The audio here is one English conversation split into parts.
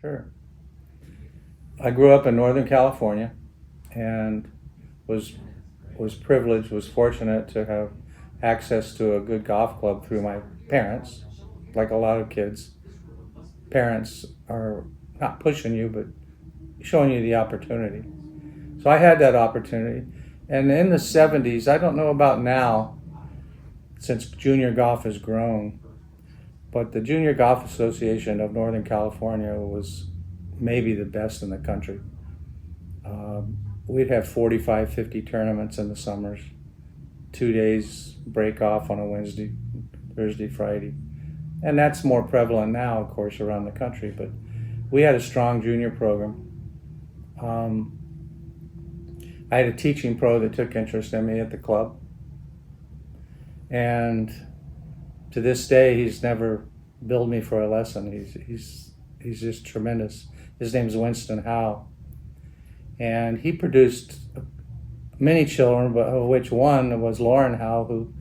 sure. I grew up in Northern California and was privileged, was fortunate to have access to a good golf club through my parents. Like a lot of kids, parents are not pushing you, but showing you the opportunity. So I had that opportunity. And in the 70s, I don't know about now, since junior golf has grown, but the Junior Golf Association of Northern California was maybe the best in the country. We'd have 45, 50 tournaments in the summers, 2 days break off on a Wednesday, Thursday, Friday. And that's more prevalent now, of course, around the country, but we had a strong junior program. I had a teaching pro that took interest in me at the club. And to this day, he's never billed me for a lesson. He's just tremendous. His name's Winston Howe. And he produced many children, but of which one was Lauren Howe, who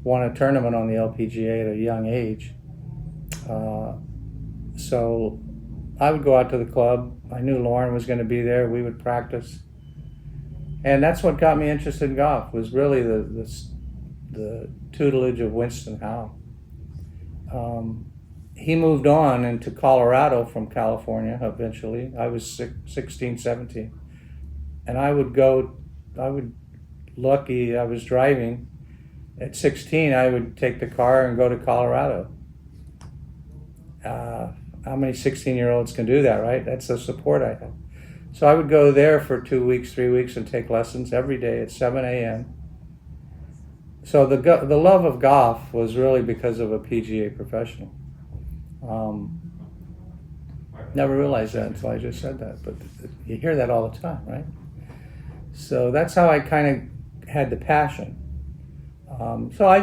won a tournament on the LPGA at a young age. So I would go out to the club. I knew Lauren was going to be there. We would practice. And that's what got me interested in golf, was really the tutelage of Winston Howe. He moved on into Colorado from California eventually. I was 16, 17. And I was driving. At 16, I would take the car and go to Colorado. How many 16-year-olds can do that, right? That's the support I had. So I would go there for 2 weeks, 3 weeks, and take lessons every day at 7 a.m. So the love of golf was really because of a PGA professional. Never realized that until I just said that, but you hear that all the time, right? So that's how I kind of had the passion. So I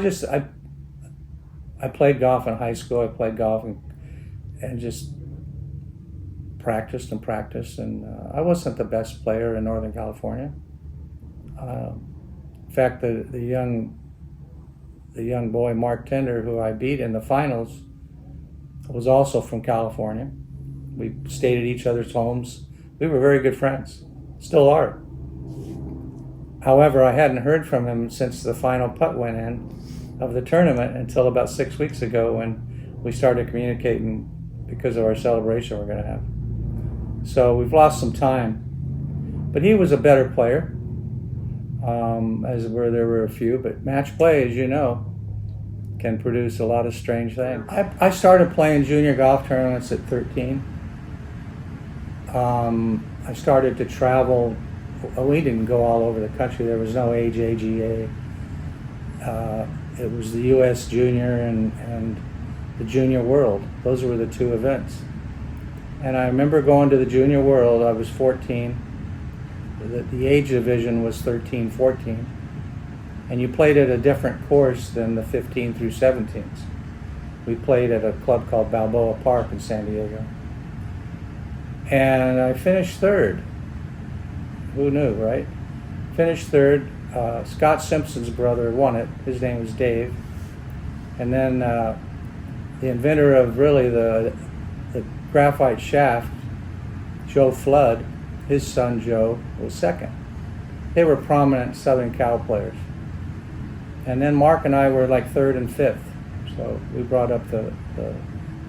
played golf in high school. I played golf and just practiced, and I wasn't the best player in Northern California. In fact, the young boy Mark Tender, who I beat in the finals, was also from California. We stayed at each other's homes. We were very good friends, still are. However, I hadn't heard from him since the final putt went in of the tournament until about 6 weeks ago, when we started communicating because of our celebration we're going to have. So we've lost some time. But he was a better player, there were a few. But match play, as you know, can produce a lot of strange things. I started playing junior golf tournaments at 13. I started to travel. We didn't go all over the country. There was no AJGA. It was the U.S. Junior and the Junior World. Those were the two events. And I remember going to the Junior World. I was 14. The age division was 13, 14. And you played at a different course than the 15 through 17s. We played at a club called Balboa Park in San Diego. And I finished third. Who knew, right? Finished third. Scott Simpson's brother won it. His name was Dave. And then the inventor of really the graphite shaft, Joe Flood, his son Joe, was second. They were prominent Southern Cal players. And then Mark and I were like third and fifth. So we brought up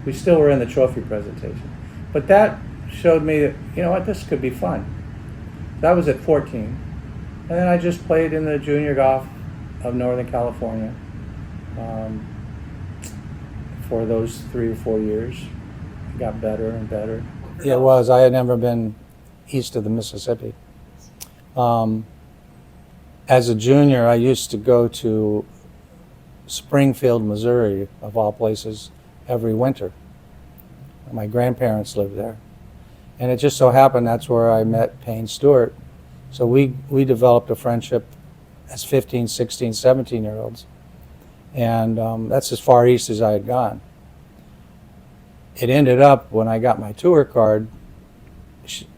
we still were in the trophy presentation. But that showed me that, you know what, this could be fun. That was at 14. And then I just played in the junior golf of Northern California for those 3 or 4 years. It got better and better. It was. I had never been east of the Mississippi. As a junior, I used to go to Springfield, Missouri, of all places, every winter. My grandparents lived there. And it just so happened that's where I met Payne Stewart. So we developed a friendship as 15, 16, 17-year-olds. And that's as far east as I had gone. It ended up, when I got my tour card,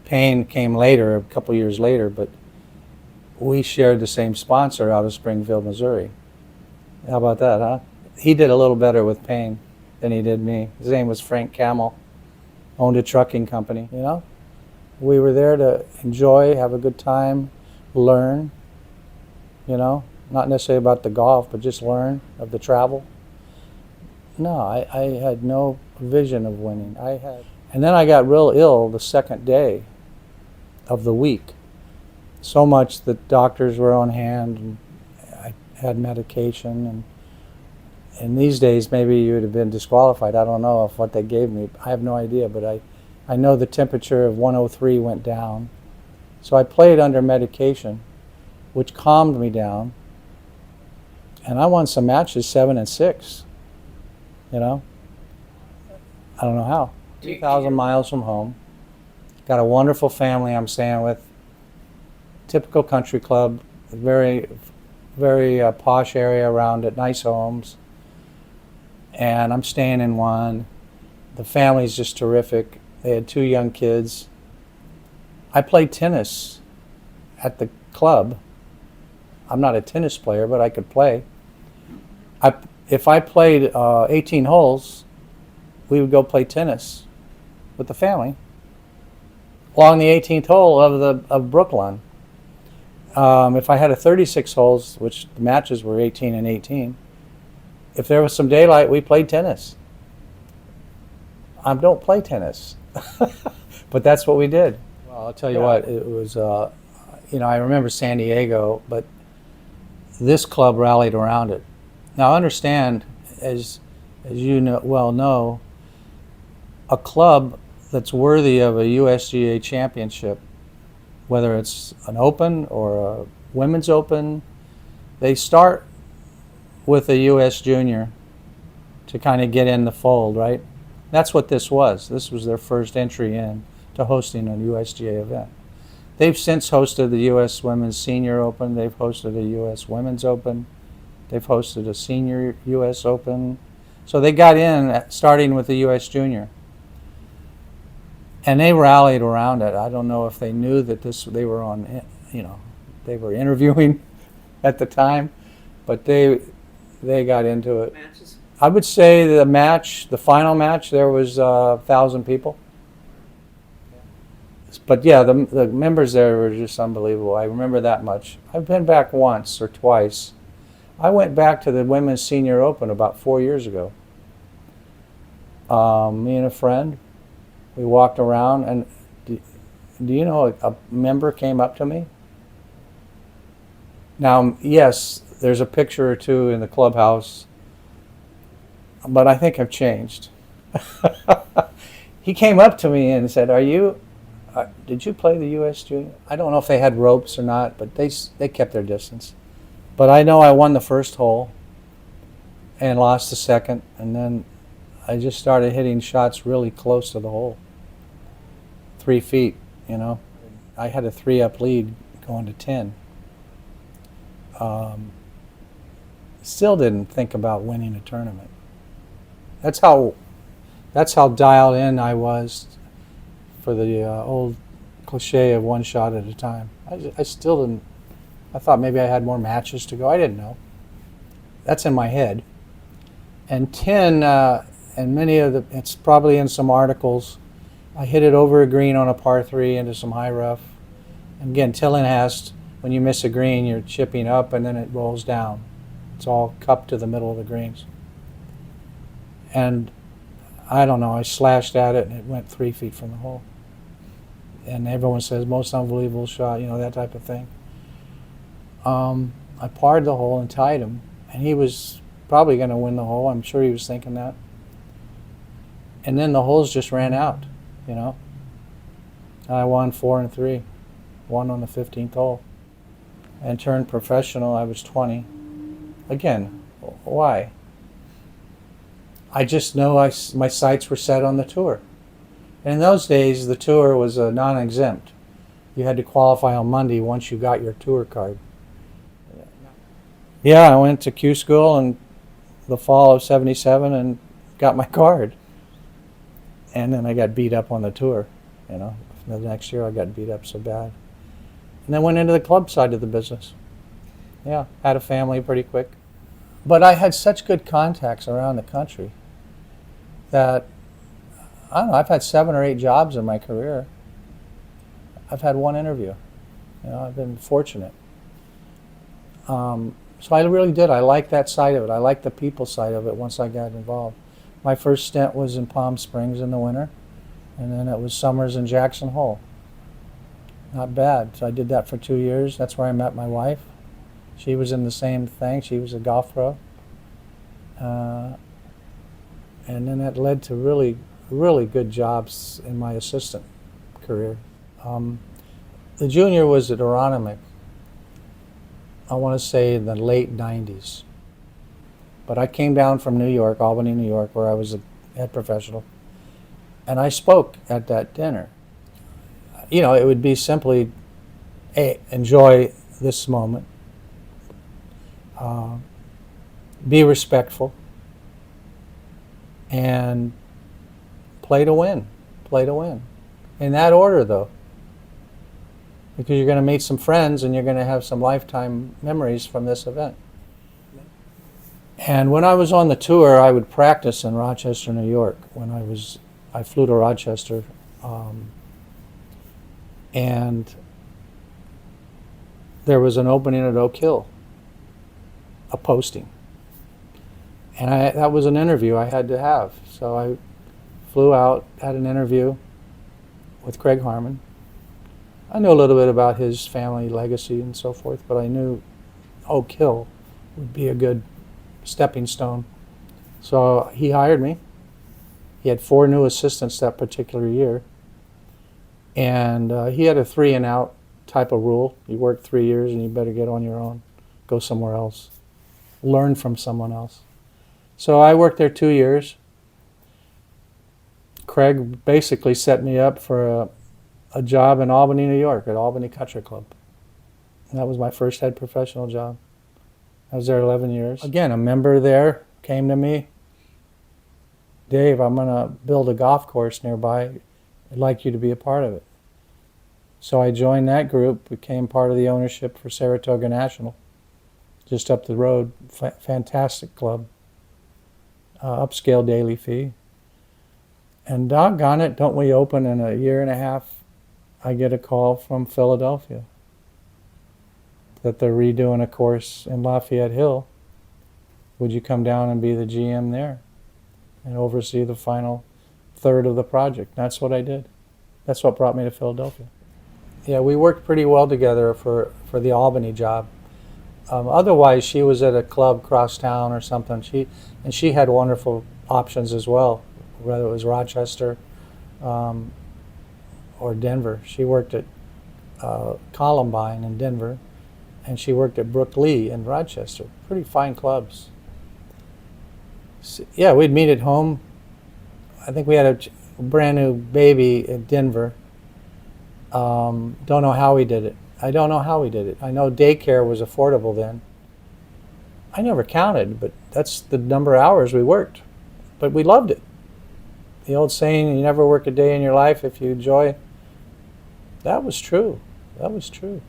Payne came later, a couple years later, but we shared the same sponsor out of Springfield, Missouri. How about that, huh? He did a little better with Payne than he did me. His name was Frank Camel. owned a trucking company, you know. We were there to enjoy, have a good time, learn, you know, not necessarily about the golf, but just learn of the travel. No, I had no vision of winning. And then I got real ill the second day of the week. So much that doctors were on hand, and I had medication, and these days maybe you would have been disqualified. I don't know if what they gave me. I have no idea, but I know the temperature of 103 went down. So I played under medication, which calmed me down. And I won some matches 7 and 6. You know? I don't know how. 2,000 miles from home. Got a wonderful family I'm staying with. Typical country club, very, very posh area around it, nice homes. And I'm staying in one. The family's just terrific. They had 2 young kids. I played tennis at the club. I'm not a tennis player, but I could play. If I played 18 holes, we would go play tennis with the family along the 18th hole of Brooklyn. If I had a 36 holes, which the matches were 18 and 18, if there was some daylight, we played tennis. I don't play tennis, but that's what we did. Well, I'll tell you what, it was, you know, I remember San Diego, but this club rallied around it. Now understand, as you know, a club that's worthy of a USGA championship, whether it's an open or a women's open, they start with a US junior to kind of get in the fold, right? That's what this was. This was their first entry in to hosting a USGA event. They've since hosted the US Women's Senior Open. They've hosted a US Women's Open. They've hosted a Senior US Open. So they got in starting with the US Junior. And they rallied around it. I don't know if they knew that they were on, you know, they were interviewing at the time, but they got into it. Matches? I would say the final match, there was 1,000 people. But yeah, the members there were just unbelievable. I remember that much. I've been back once or twice. I went back to the Women's Senior Open about 4 years ago. Me and a friend, we walked around, and do you know a member came up to me? Now, yes, there's a picture or two in the clubhouse, but I think I've changed. He came up to me and said, did you play the US Junior? I don't know if they had ropes or not, but they kept their distance. But I know I won the first hole and lost the second, and then I just started hitting shots really close to the hole. 3 feet, you know. I had a 3-up lead going to 10. Still didn't think about winning a tournament. That's how dialed in I was for the old cliche of one shot at a time. I still didn't. I thought maybe I had more matches to go. I didn't know. That's in my head. And 10, and many of it's probably in some articles, I hit it over a green on a par 3 into some high rough. And again, Tillinghast, when you miss a green, you're chipping up and then it rolls down. It's all cupped to the middle of the greens. And I don't know, I slashed at it and it went 3 feet from the hole. And everyone says, most unbelievable shot, you know, that type of thing. I parred the hole and tied him, and he was probably going to win the hole. I'm sure he was thinking that. And then the holes just ran out, you know. I won 4 and 3, won on the 15th hole, and turned professional. I was 20. Again, why? I just know my sights were set on the tour. And in those days, the tour was non-exempt. You had to qualify on Monday once you got your tour card. Yeah, I went to Q school in the fall of '77 and got my card. And then I got beat up on the tour, you know. The next year I got beat up so bad. And then went into the club side of the business. Yeah, had a family pretty quick. But I had such good contacts around the country that I don't know, I've had 7 or 8 jobs in my career. I've had 1 interview. You know, I've been fortunate. So I really did. I liked that side of it. I liked the people side of it once I got involved. My first stint was in Palm Springs in the winter, and then it was summers in Jackson Hole. Not bad. So I did that for 2 years. That's where I met my wife. She was in the same thing. She was a golf pro. And then that led to really, really good jobs in my assistant career. The junior was at Aronimink, I want to say in the late 90s. But I came down from New York, Albany, New York, where I was a head professional, and I spoke at that dinner. You know, it would be simply, hey, enjoy this moment, be respectful, and play to win. Play to win. In that order, though, because you're going to meet some friends and you're going to have some lifetime memories from this event. And when I was on the tour, I would practice in Rochester, New York. I flew to Rochester, and there was an opening at Oak Hill, a posting. And that was an interview I had to have. So I flew out, had an interview with Craig Harmon. I knew a little bit about his family legacy and so forth, but I knew Oak Hill would be a good stepping stone. So he hired me. He had 4 new assistants that particular year. And he had a 3 and out type of rule. You work 3 years and you better get on your own, go somewhere else, learn from someone else. So I worked there 2 years. Craig basically set me up for a job in Albany, New York, at Albany Country Club. And that was my first head professional job. I was there 11 years. Again, a member there came to me, Dave, I'm going to build a golf course nearby. I'd like you to be a part of it. So I joined that group, became part of the ownership for Saratoga National, just up the road. Fantastic club. Upscale daily fee. And doggone it, don't we open in a year and a half, I get a call from Philadelphia that they're redoing a course in Lafayette Hill. Would you come down and be the GM there and oversee the final third of the project? That's what I did. That's what brought me to Philadelphia. Yeah, we worked pretty well together for the Albany job. Otherwise, she was at a club across town or something. She had wonderful options as well, whether it was Rochester or Denver. She worked at Columbine in Denver, and she worked at Brook Lee in Rochester. Pretty fine clubs. So, yeah, we'd meet at home. I think we had a brand new baby in Denver. Don't know how we did it. I don't know how we did it. I know daycare was affordable then. I never counted, but that's the number of hours we worked. But we loved it. The old saying, you never work a day in your life if you enjoy. That was true. That was true.